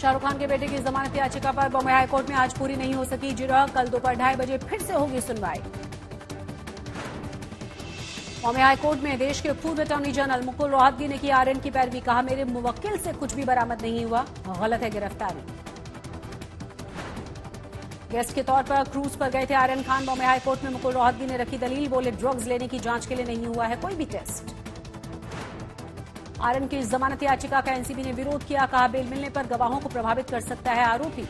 शाहरुख खान के बेटे की जमानत याचिका पर बॉम्बे हाईकोर्ट में आज पूरी नहीं हो सकी जिरह। कल दोपहर 2:30 बजे फिर से होगी सुनवाई। बॉम्बे हाईकोर्ट में देश के पूर्व अटॉर्नी जनरल मुकुल रोहतगी ने की आर्यन की पैरवी। कहा, मेरे मुवक्किल से कुछ भी बरामद नहीं हुआ, गलत है गिरफ्तारी। गेस्ट के तौर पर क्रूज पर गए थे आर्यन खान। बॉम्बे हाईकोर्ट में मुकुल रोहतगी ने रखी दलील। बोले, ड्रग्स लेने की जांच के लिए नहीं हुआ है कोई भी टेस्ट। आर्यन की जमानत याचिका का एनसीबी ने विरोध किया। कहा, बेल मिलने पर गवाहों को प्रभावित कर सकता है आरोपी।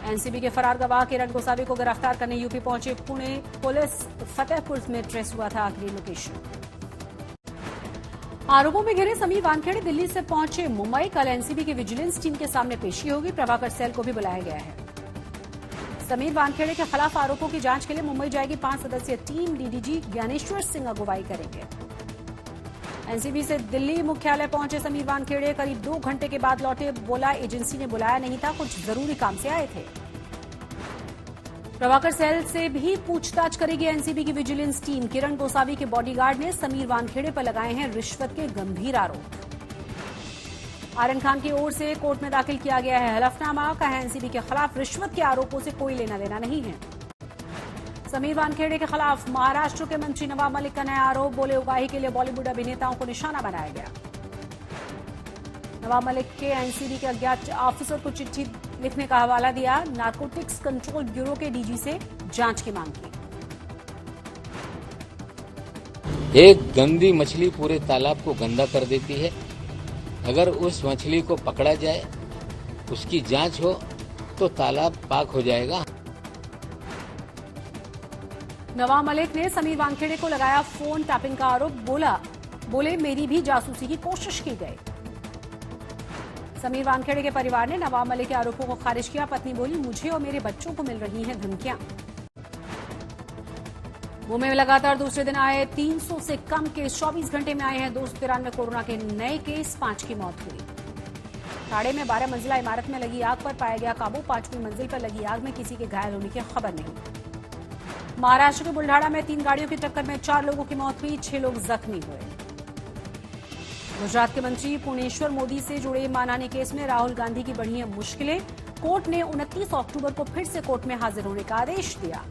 एनसीबी के फरार गवाह किरण गोसावी को गिरफ्तार करने यूपी पहुंचे पुणे पुलिस। फतेहपुर में ट्रेस हुआ था आखिरी लोकेशन। आरोपों में घिरे समीर वानखेड़े दिल्ली से पहुंचे मुंबई। कल एनसीबी की विजिलेंस टीम के सामने पेशी होगी। प्रभाकर सेल को भी बुलाया गया है। समीर वानखेड़े के खिलाफ आरोपों की जांच के लिए मुंबई जाएगी 5 सदस्यीय टीम। डीडीजी ज्ञानेश्वर सिंह अगुवाई करेंगे। एनसीबी से दिल्ली मुख्यालय पहुंचे समीर वानखेड़े। करीब 2 घंटे के बाद लौटे। बोला, एजेंसी ने बुलाया नहीं था, कुछ जरूरी काम से आए थे। प्रभाकर सेल से भी पूछताछ करेगी एनसीबी की विजिलेंस टीम। किरण गोसावी के बॉडीगार्ड ने समीर वानखेड़े पर लगाए हैं रिश्वत के गंभीर आरोप। आर्यन खान की ओर से कोर्ट में दाखिल किया गया है हलफनामा। कहा, एनसीबी के खिलाफ रिश्वत के आरोपों से कोई लेना देना नहीं है। समीर वानखेड़े के खिलाफ महाराष्ट्र के मंत्री नवाब मलिक का नया आरोप। बोले, उगाही के लिए बॉलीवुड अभिनेताओं को निशाना बनाया गया। नवाब मलिक के एनसीबी के अज्ञात ऑफिसर को चिट्ठी लिखने का हवाला दिया। नारकोटिक्स कंट्रोल ब्यूरो के डीजी से जांच की मांग की। एक गंदी मछली पूरे तालाब को गंदा कर देती है। अगर उस मछली को पकड़ा जाए, उसकी जांच हो, तो तालाब पाक हो जाएगा। नवाब मलिक ने समीर वानखेड़े को लगाया फोन टैपिंग का आरोप। बोले, मेरी भी जासूसी की कोशिश की गई। समीर वानखेड़े के परिवार ने नवाब मलिक के आरोपों को खारिज किया। पत्नी बोली, मुझे और मेरे बच्चों को मिल रही हैं धमकियां। मुंबई में लगातार दूसरे दिन आए 300 से कम केस। 24 घंटे में आए हैं 293 कोरोना के नए केस। 5 की मौत हुई। ठाणे में 12 मंजिला इमारत में लगी आग पर पाया गया काबू। 5वीं मंजिल पर लगी आग में किसी के घायल होने की खबर नहीं। महाराष्ट्र के बुल्ढाणा में 3 गाड़ियों की टक्कर में 4 लोगों की मौत हुई, 6 लोग जख्मी हुए। गुजरात के मंत्री पुणेश्वर मोदी से जुड़े मानहानि केस में राहुल गांधी की बढ़ी हैं मुश्किलें। कोर्ट ने 29 अक्टूबर को फिर से कोर्ट में हाजिर होने का आदेश दिया।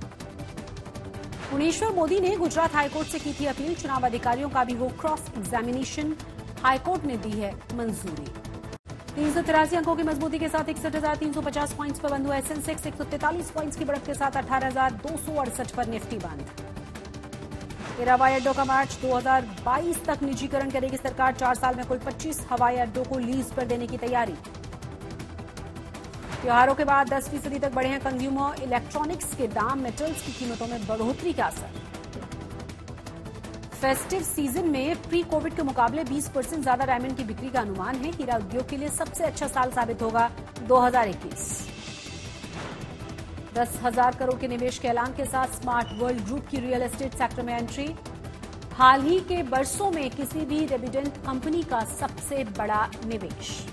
पुणेश्वर मोदी ने गुजरात हाईकोर्ट से की थी अपील। चुनाव अधिकारियों का भी हो क्रॉस एग्जामिनेशन। हाईकोर्ट ने दी है मंजूरी। 383 अंकों की मजबूती के साथ 61,350 पॉइंट्स पर बंद हुआ सेंसेक्स। 143 पॉइंट्स की बढ़त के साथ 18,268 पर निफ्टी बंद। 13 हवाई अड्डों का मार्च 2022 तक निजीकरण करेगी सरकार। 4 साल में कुल 25 हवाई अड्डों को लीज पर देने की तैयारी। त्योहारों के बाद 10% तक बढ़े हैं कंज्यूमर इलेक्ट्रॉनिक्स के दाम। मेटल्स की कीमतों में बढ़ोतरी का असर। फेस्टिव सीजन में प्री कोविड के मुकाबले 20% ज्यादा डायमंड की बिक्री का अनुमान है। हीरा उद्योग के लिए सबसे अच्छा साल साबित होगा 2021। 10,000 करोड़ के निवेश के ऐलान के साथ स्मार्ट वर्ल्ड ग्रुप की रियल एस्टेट सेक्टर में एंट्री। हाल ही के बरसों में किसी भी रेमिटेंट कंपनी का सबसे बड़ा निवेश।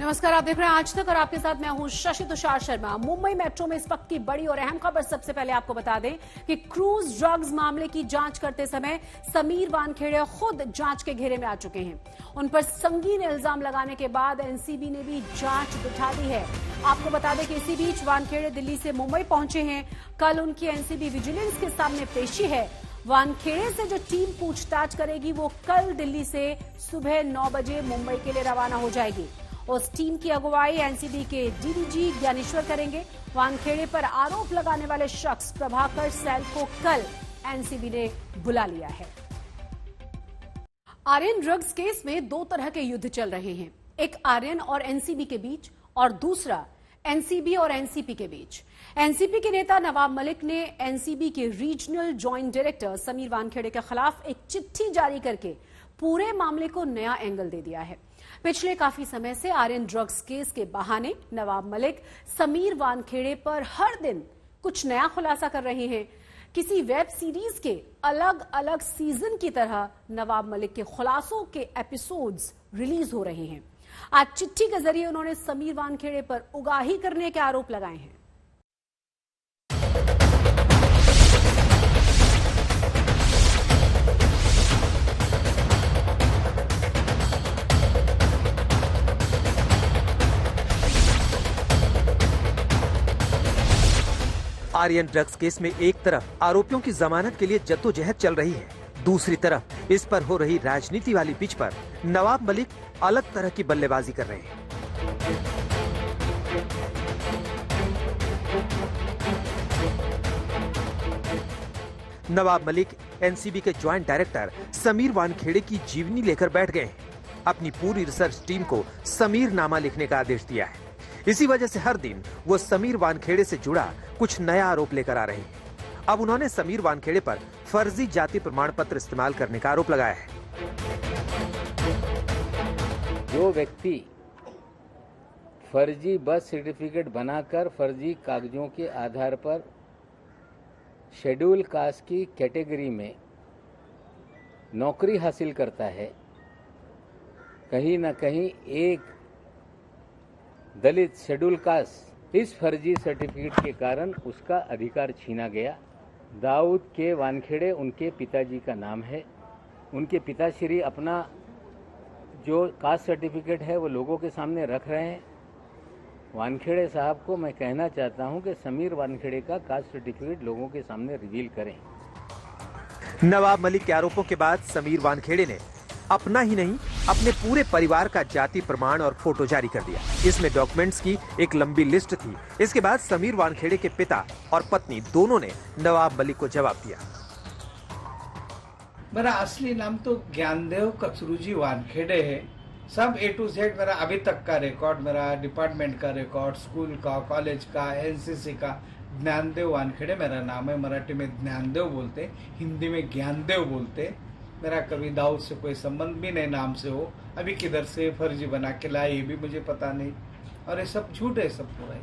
नमस्कार, आप देख रहे हैं आज तक और आपके साथ मैं हूं शशि तुषार शर्मा। मुंबई मेट्रो में इस वक्त की बड़ी और अहम खबर। सबसे पहले आपको बता दें कि क्रूज ड्रग्स मामले की जांच करते समय समीर वानखेड़े खुद जांच के घेरे में आ चुके हैं। उन पर संगीन इल्जाम लगाने के बाद एनसीबी ने भी जांच बिठा दी है। आपको बता दें कि इसी बीच वानखेड़े दिल्ली से मुंबई पहुंचे हैं। कल उनकी एनसीबी विजिलेंस के सामने पेशी है। वानखेड़े से जो टीम पूछताछ करेगी वो कल दिल्ली से सुबह 9 बजे मुंबई के लिए रवाना हो जाएगी। उस टीम की अगुवाई एनसीबी के डीडीजी ज्ञानेश्वर करेंगे। वानखेड़े पर आरोप लगाने वाले शख्स प्रभाकर सेल को कल एनसीबी ने बुला लिया है। आर्यन ड्रग्स केस में 2 तरह के युद्ध चल रहे हैं। एक आर्यन और एनसीबी के बीच और दूसरा एनसीबी और एनसीपी के बीच। एनसीपी के नेता नवाब मलिक ने एनसीबी के regional joint director Sameer Wankhede के खिलाफ एक चिट्ठी जारी करके पूरे मामले को नया एंगल दे दिया है। पिछले काफी समय से आर्यन ड्रग्स केस के बहाने नवाब मलिक समीर वानखेड़े पर हर दिन कुछ नया खुलासा कर रहे हैं। किसी वेब सीरीज के अलग अलग सीजन की तरह नवाब मलिक के खुलासों के एपिसोड्स रिलीज हो रहे हैं। आज चिट्ठी के जरिए उन्होंने समीर वानखेड़े पर उगाही करने के आरोप लगाए हैं। आर्यन ड्रग्स केस में एक तरफ आरोपियों की जमानत के लिए जद्दोजहद चल रही है, दूसरी तरफ इस पर हो रही राजनीति वाली पिच पर नवाब मलिक अलग तरह की बल्लेबाजी कर रहे हैं। नवाब मलिक एनसीबी के ज्वाइंट डायरेक्टर समीर वानखेड़े की जीवनी लेकर बैठ गए हैं। अपनी पूरी रिसर्च टीम को समीर नामा लिखने का आदेश दिया है। इसी वजह से हर दिन वो समीर वानखेड़े से जुड़ा कुछ नया आरोप लेकर आ रहे हैं। अब उन्होंने समीर वानखेड़े पर फर्जी जाति प्रमाण पत्र इस्तेमाल करने का आरोप लगाया है। जो व्यक्ति फर्जी बर्थ सर्टिफिकेट बनाकर फर्जी कागजों के आधार पर शेड्यूल कास्ट की कैटेगरी में नौकरी हासिल करता है, कहीं न कहीं एक दलित शेड्यूल कास्ट इस फर्जी सर्टिफिकेट के कारण उसका अधिकार छीना गया। दाऊद के वानखेड़े उनके पिताजी का नाम है। उनके पिताश्री अपना जो कास्ट सर्टिफिकेट है वो लोगों के सामने रख रहे हैं। वानखेड़े साहब को मैं कहना चाहता हूं कि समीर वानखेड़े का कास्ट सर्टिफिकेट लोगों के सामने रिवील करें। नवाब मलिक के आरोपों के बाद समीर वानखेड़े ने अपना ही नहीं अपने पूरे परिवार का जाति प्रमाण और फोटो जारी कर दिया। इसमें डॉक्यूमेंट्स की एक लंबी लिस्ट थी। इसके बाद समीर वानखेड़े के पिता और पत्नी दोनों ने नवाब मलिक को जवाब दिया। मेरा असली नाम तो ज्ञानदेव कचरूजी वानखेड़े है। सब A to Z मेरा अभी तक का रिकॉर्ड, मेरा डिपार्टमेंट का रिकॉर्ड, स्कूल का, कॉलेज का, एनसीसी का, ज्ञानदेव वानखेड़े मेरा नाम है। मराठी में ज्ञानदेव बोलते, हिंदी में ज्ञानदेव बोलते। मेरा कभी दाऊद से कोई संबंध भी नहीं नाम से हो। अभी किधर से फर्जी बना के लाए ये भी मुझे पता नहीं, और ये सब झूठ है, सब पूरा ही।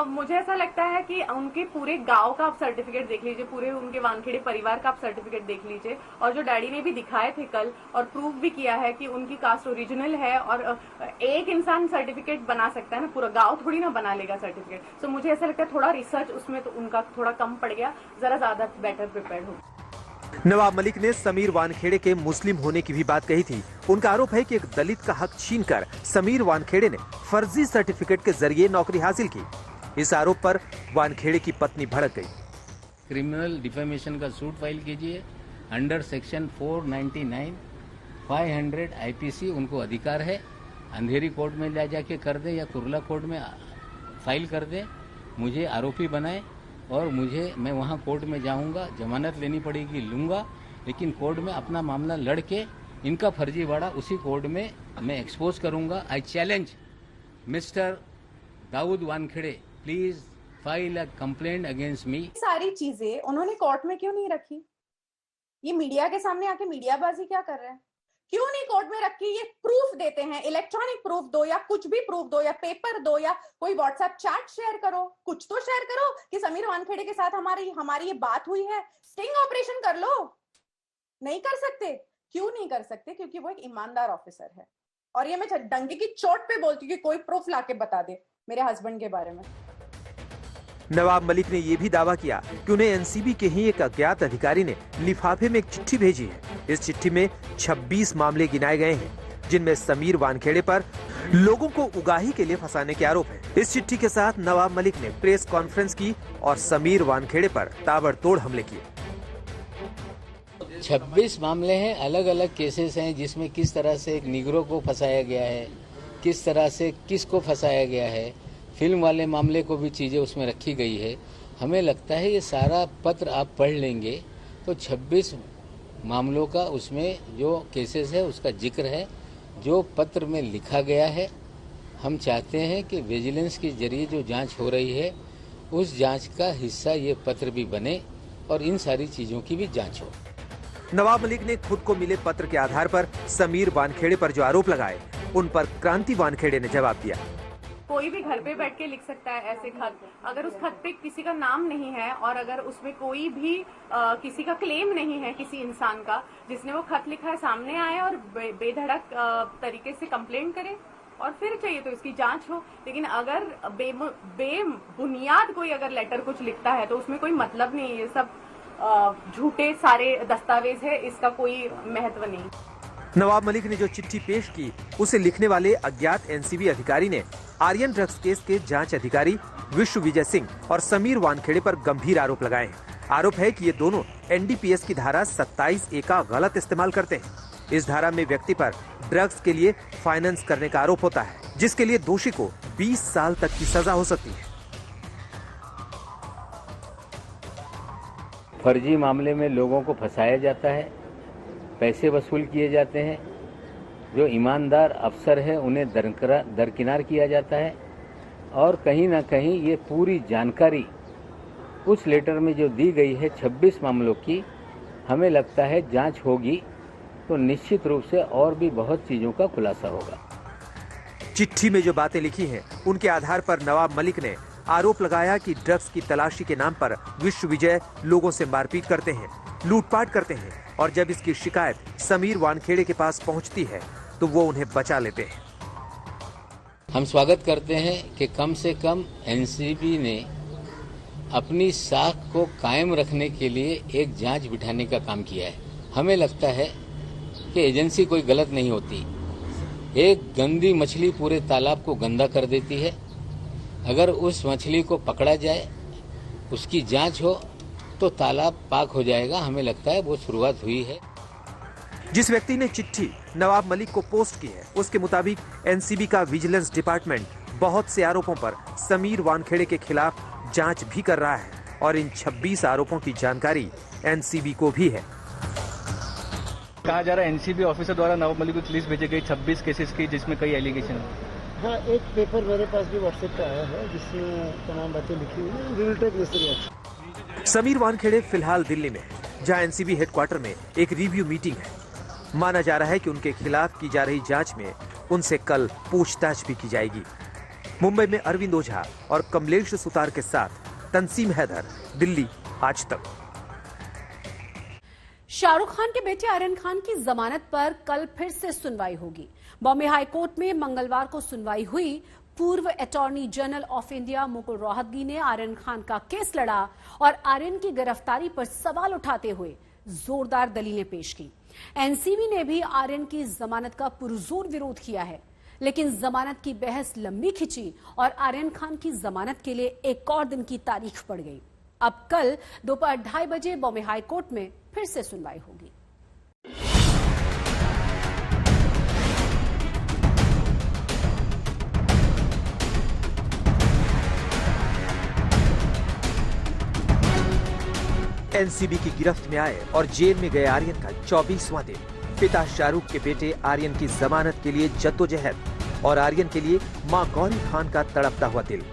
मुझे ऐसा लगता है कि उनके पूरे गांव का आप सर्टिफिकेट देख लीजिए, पूरे उनके वानखेड़े परिवार का आप सर्टिफिकेट देख लीजिए, और जो डैडी ने भी दिखाए थे कल और प्रूफ भी किया है कि उनकी कास्ट ओरिजिनल है। और एक इंसान सर्टिफिकेट बना सकता है ना, पूरा गांव थोड़ी ना बना लेगा सर्टिफिकेट। तो मुझे ऐसा लगता है थोड़ा रिसर्च उसमें तो उनका थोड़ा कम पड़ गया, जरा ज्यादा बेटर प्रिपेयर्ड हो। नवाब मलिक ने समीर वानखेड़े के मुस्लिम होने की भी बात कही थी। उनका आरोप है कि एक दलित का हक छीनकर समीर वानखेड़े ने फर्जी सर्टिफिकेट के जरिए नौकरी हासिल की। इस आरोप पर वानखेड़े की पत्नी भड़क गई। क्रिमिनल डिफेमेशन का सूट फाइल कीजिए अंडर सेक्शन 499 500 आईपीसी। उनको अधिकार है, अंधेरी कोर्ट में ले जाके कर दे या कुर्ला कोर्ट में फाइल कर दे, मुझे आरोपी बनाए और मैं वहां कोर्ट में जाऊंगा, जमानत लेनी पड़ेगी लूंगा, लेकिन कोर्ट में अपना मामला लड़के इनका फर्जीवाड़ा उसी कोर्ट में मैं एक्सपोज करूंगा। I challenge mister Dawood Wankhede, please file a complaint against me. सारी चीजें उन्होंने कोर्ट में क्यों नहीं रखी? ये मीडिया के सामने आके मीडियाबाजी क्या कर रहे हैं? क्यों नहीं कोर्ट में रखी? ये प्रूफ देते हैं, इलेक्ट्रॉनिक प्रूफ दो या कुछ भी प्रूफ दो या पेपर दो या कोई व्हाट्सएप चैट शेयर करो, कुछ तो शेयर करो कि समीर वानखेड़े के साथ हमारी ये बात हुई है। स्टिंग ऑपरेशन कर लो। नहीं कर सकते। क्यों नहीं कर सकते? क्योंकि वो एक ईमानदार ऑफिसर है। और ये मैं डंके की चोट पे बोलती हूँ कि कोई प्रूफ लाके बता दे मेरे हस्बैंड के बारे में। नवाब मलिक ने यह भी दावा किया कि उन्हें एनसीबी के ही एक अज्ञात अधिकारी ने लिफाफे में एक चिट्ठी भेजी है। इस चिट्ठी में 26 मामले गिनाए गए हैं, जिनमें समीर वानखेड़े पर लोगों को उगाही के लिए फंसाने के आरोप है। इस चिट्ठी के साथ नवाब मलिक ने प्रेस कॉन्फ्रेंस की और समीर वानखेड़े पर ताबड़तोड़ हमले किए। 26 मामले हैं, अलग अलग केसेस हैं, जिसमें किस तरह से एक निगरो को फंसाया गया है, किस तरह से किसको फंसाया गया है, फिल्म वाले मामले को भी चीज़ें उसमें रखी गई है। हमें लगता है ये सारा पत्र आप पढ़ लेंगे तो 26 मामलों का उसमें जो केसेस है उसका जिक्र है, जो पत्र में लिखा गया है। हम चाहते हैं कि विजिलेंस के जरिए जो जांच हो रही है उस जांच का हिस्सा ये पत्र भी बने और इन सारी चीज़ों की भी जांच हो। नवाब मलिक ने खुद को मिले पत्र के आधार पर समीर वानखेड़े पर जो आरोप लगाए, उन पर क्रांति वानखेड़े ने जवाब दिया। कोई भी घर पे बैठ के लिख सकता है ऐसे खत। अगर उस खत पे किसी का नाम नहीं है और अगर उसमें कोई भी किसी का क्लेम नहीं है, किसी इंसान का जिसने वो खत लिखा है, सामने आए और बेधड़क तरीके से कंप्लेंट करे और फिर चाहिए तो इसकी जांच हो। लेकिन अगर बेबुनियाद कोई अगर लेटर कुछ लिखता है तो उसमें कोई मतलब नहीं है। ये सब झूठे सारे दस्तावेज है, इसका कोई महत्व नहीं। नवाब मलिक ने जो चिट्ठी पेश की उसे लिखने वाले अज्ञात एनसीबी अधिकारी ने आर्यन ड्रग्स केस के जांच अधिकारी विश्व विजय सिंह और समीर वानखेड़े पर गंभीर आरोप लगाए हैं। आरोप है कि ये दोनों एनडीपीएस की धारा 27A का गलत इस्तेमाल करते हैं। इस धारा में व्यक्ति पर ड्रग्स के लिए फाइनेंस करने का आरोप होता है, जिसके लिए दोषी को 20 साल तक की सजा हो सकती है। फर्जी मामले में लोगों को फंसाया जाता है, पैसे वसूल किए जाते हैं, जो ईमानदार अफसर है उन्हें दरकिनार किया जाता है और कहीं ना कहीं ये पूरी जानकारी उस लेटर में जो दी गई है 26 मामलों की, हमें लगता है जांच होगी तो निश्चित रूप से और भी बहुत चीजों का खुलासा होगा। चिट्ठी में जो बातें लिखी हैं, उनके आधार पर नवाब मलिक ने आरोप लगाया कि ड्रग्स की तलाशी के नाम पर विश्व विजय लोगों से मारपीट करते हैं, लूटपाट करते हैं और जब इसकी शिकायत समीर वानखेड़े के पास पहुंचती है तो वो उन्हें बचा लेते हैं। हम स्वागत करते हैं कि कम से कम एनसीबी ने अपनी साख को कायम रखने के लिए एक जांच बिठाने का काम किया है। हमें लगता है कि एजेंसी कोई गलत नहीं होती। एक गंदी मछली पूरे तालाब को गंदा कर देती है। अगर उस मछली को पकड़ा जाए, उसकी जांच हो तो तालाब पाक हो जाएगा। हमें लगता है वो शुरुआत हुई है। जिस व्यक्ति ने चिट्ठी नवाब मलिक को पोस्ट की है, उसके मुताबिक एनसीबी का विजिलेंस डिपार्टमेंट बहुत से आरोपों पर समीर वानखेड़े के खिलाफ जांच भी कर रहा है और इन 26 आरोपों की जानकारी एनसीबी को भी है। कहा जा रहा है एनसीबी ऑफिसर द्वारा नवाब मलिक को लिस्ट भेजी गई 26 केसेस की, जिसमें कई एलिगेशन है। हाँ, एक पेपर मेरे पास भी व्हाट्सएप पे आया है जिसमें तमाम बातें लिखी हुई है। We will take necessary action. Sameer Wankhede फिलहाल दिल्ली में है, जहां एनसीबी हेडक्वार्टर में एक रिव्यू मीटिंग है। माना जा रहा है कि उनके खिलाफ की जा रही जांच में उनसे कल पूछताछ भी की जाएगी। मुंबई में अरविंद ओझा और कमलेश सुतार के साथ तंसीम हैदर, दिल्ली आज तक। शाहरुख खान के बेटे आर्यन खान की जमानत पर कल फिर से सुनवाई होगी। बॉम्बे हाई कोर्ट में मंगलवार को सुनवाई हुई। पूर्व attorney general of India Mukul Rohatgi ने आर्यन खान का केस लड़ा और आर्यन की गिरफ्तारी पर सवाल उठाते हुए जोरदार दलीलें पेश की। एनसीबी ने भी आर्यन की जमानत का पुरजोर विरोध किया है, लेकिन जमानत की बहस लंबी खिंची और आर्यन खान की जमानत के लिए एक और दिन की तारीख पड़ गई। अब कल दोपहर 2:30 बजे बॉम्बे हाई कोर्ट में फिर से सुनवाई होगी। एनसीबी की गिरफ्त में आए और जेल में गए आर्यन का 24वां दिन। पिता शाहरुख के बेटे आर्यन की जमानत के लिए जद्दोजहद और आर्यन के लिए मां गौरी खान का तड़पता हुआ दिल।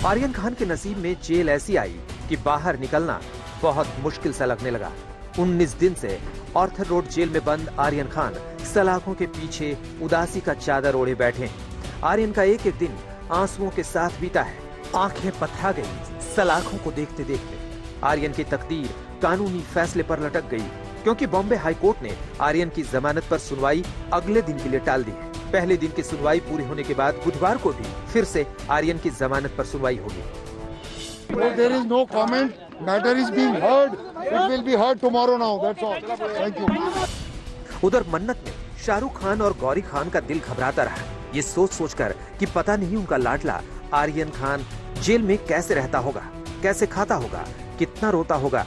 आर्यन खान के नसीब में जेल ऐसी आई कि बाहर निकलना बहुत मुश्किल सा लगने लगा। 19 दिन से ऑर्थर रोड जेल में बंद आर्यन खान सलाखों के पीछे उदासी का चादर ओढ़े बैठे हैं। आर्यन का एक एक दिन आंसुओं के साथ बीता है। आंखें पथरा गई सलाखों को देखते देखते। आर्यन की तकदीर कानूनी फैसले पर लटक गई, क्योंकि बॉम्बे हाई कोर्ट ने आर्यन की जमानत पर सुनवाई अगले दिन के लिए टाल दी है। पहले दिन की सुनवाई पूरी होने के बाद बुधवार को भी फिर से आर्यन की जमानत पर सुनवाई होगी। There is no comment. Matter is being heard. It will be heard tomorrow now. That's all. Thank you. उधर मन्नत में शाहरुख खान और गौरी खान का दिल घबराता रहा, ये सोच सोचकर कि पता नहीं उनका लाडला आर्यन खान जेल में कैसे रहता होगा, कैसे खाता होगा, कितना रोता होगा।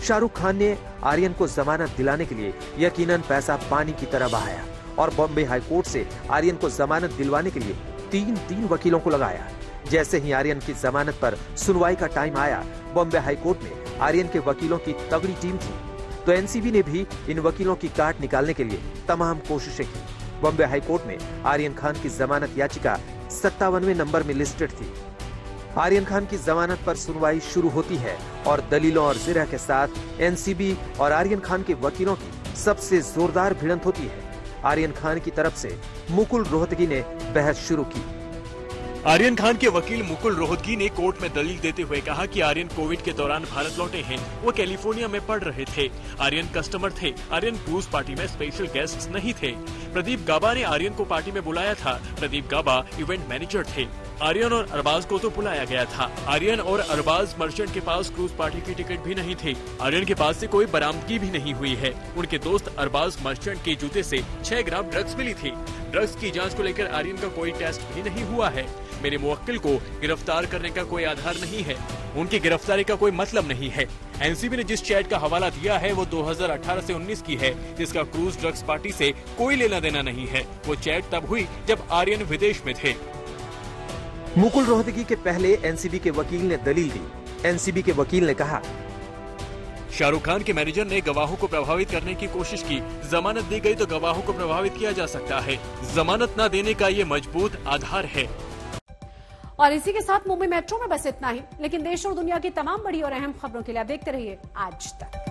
शाहरुख खान ने आर्यन को जमानत दिलाने के लिए यकीनन पैसा पानी की तरह बहाया और बॉम्बे हाई कोर्ट से आर्यन को जमानत दिलवाने के लिए 3 वकीलों को लगाया। जैसे ही आर्यन की जमानत पर सुनवाई का टाइम आया, बॉम्बे हाई कोर्ट में आर्यन के वकीलों की तगड़ी टीम थी, तो एनसीबी ने भी इन वकीलों की काट निकालने के लिए तमाम कोशिशें की। बॉम्बे हाई कोर्ट में आर्यन खान की जमानत याचिका 57वें नंबर में लिस्टेड थी। आर्यन खान की जमानत पर सुनवाई शुरू होती है और दलीलों और जिरह के साथ एनसीबी और आर्यन खान के वकीलों की सबसे जोरदार भिड़ंत होती है। आर्यन खान की तरफ से मुकुल रोहतगी ने बहस शुरू की। आर्यन खान के वकील मुकुल रोहतगी ने कोर्ट में दलील देते हुए कहा कि आर्यन कोविड के दौरान भारत लौटे हैं। वो कैलिफोर्निया में पढ़ रहे थे। आर्यन कस्टमर थे। आर्यन क्रूज पार्टी में स्पेशल गेस्ट नहीं थे। प्रदीप गाबा ने आर्यन को पार्टी में बुलाया था। प्रदीप गाबा इवेंट मैनेजर थे। आर्यन और अरबाज को तो बुलाया गया था। आर्यन और अरबाज मर्चेंट के पास क्रूज पार्टी की टिकट भी नहीं थी। आर्यन के पास से कोई बरामदगी भी नहीं हुई है। उनके दोस्त अरबाज मर्चेंट के जूते से 6 ग्राम ड्रग्स मिली थी। ड्रग्स की जांच को लेकर आर्यन का कोई टेस्ट भी नहीं हुआ है। मेरे मुवक्किल को गिरफ्तार करने का कोई आधार नहीं है। उनकी गिरफ्तारी का कोई मतलब नहीं है। एनसीबी ने जिस चैट का हवाला दिया है वो 2018 से 19 की है, जिसका क्रूज ड्रग्स पार्टी से कोई लेना देना नहीं है। वो चैट तब हुई जब आर्यन विदेश में थे। मुकुल रोहतगी के पहले एनसीबी के वकील ने दलील दी। एनसीबी के वकील ने कहा, शाहरुख खान के मैनेजर ने गवाहों को प्रभावित करने की कोशिश की। जमानत दी गई तो गवाहों को प्रभावित किया जा सकता है। जमानत न देने का ये मजबूत आधार है। और इसी के साथ मुंबई मेट्रो में बस इतना ही, लेकिन देश और दुनिया की तमाम बड़ी और अहम खबरों के लिए आप देखते रहिए आज तक।